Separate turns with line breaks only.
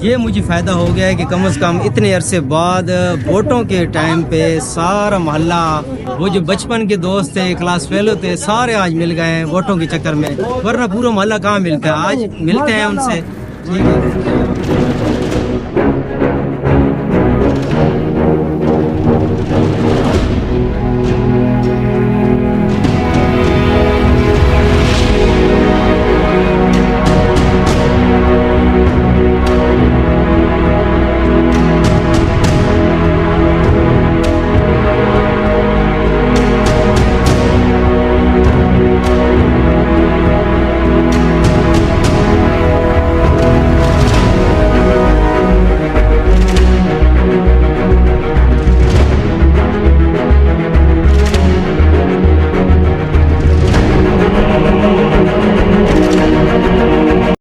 ये मुझे फ़ायदा हो गया है कि कम से कम इतने अरसे बाद वोटों के टाइम पे सारा मोहल्ला, वो जो बचपन के दोस्त थे, क्लास फेलो थे, सारे आज मिल गए हैं वोटों के चक्कर में, वरना पूरा मोहल्ला कहाँ मिलता है, आज मिलते हैं उनसे। ठीक है।